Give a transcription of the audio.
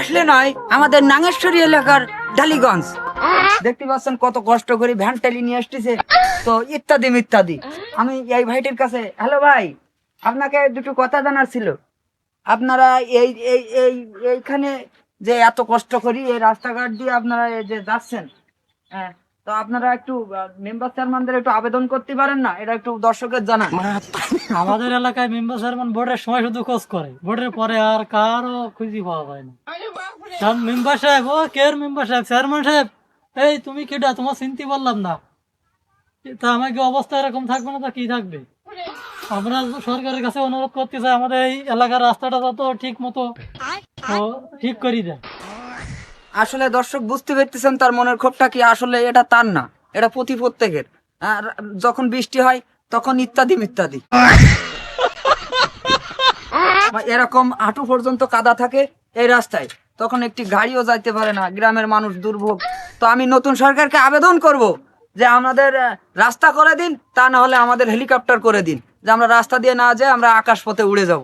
আসলে নয় আমাদের নাগেশ্বরী এলাকার ডালিগঞ্জ। দেখতে পাচ্ছেন কত কষ্ট করে ভ্যান টেলি নিয়ে আসতেছে, তো ইত্যাদি ইত্যাদি। আমি এই ভাইটির কাছে, হ্যালো ভাই, আপনাকে দুটো কথা জানার ছিল। আপনারা এই এই এই এইখানে যে এত কষ্ট করি এই রাস্তাঘাট দিয়ে আপনারা এই যে যাচ্ছেন, হ্যাঁ, তো আপনারা একটু মেম্বার চেয়ারম্যানদের একটু আবেদন করতে পারেন না? এটা একটু দর্শকের জানান। আমাদের এলাকায় মেম্বার চেয়ারম্যান ভোটের সময় শুধু খোঁজ করে, ভোটের পরে আর কারো খুঁজি পাওয়া যায় না। সব মেম্বার সাহেব, ও কের মেম্বার সাহেব, চেয়ারম্যান সাহেব, এই তুমি কিটা, তোমার চিনতে পারলাম না। তা আমাকে অবস্থা এরকম থাকবে না, তা কি থাকবে? আমরা সরকারের কাছে অনুরোধ করতে চাই, আমাদের এই এলাকার রাস্তাটা যত ঠিক মতো ঠিক করে দেয়। আসলে দর্শক বুঝতে পারতেছেন তার মনের ক্ষোভটা কি। আসলে এটা তার না, এটা প্রত্যেকের। আর যখন বৃষ্টি হয় তখন ইত্যাদি ইত্যাদি এরকম হাঁটু পর্যন্ত কাদা থাকে এই রাস্তায়, তখন একটি গাড়িও যাইতে পারে না, গ্রামের মানুষ দুর্ভোগ। তো আমি নতুন সরকারকে আবেদন করব যে আমাদের রাস্তা করে দিন, তা না হলে আমাদের হেলিকপ্টার করে দিন, যে আমরা রাস্তা দিয়ে না যাই আমরা আকাশ পথে উড়ে যাব।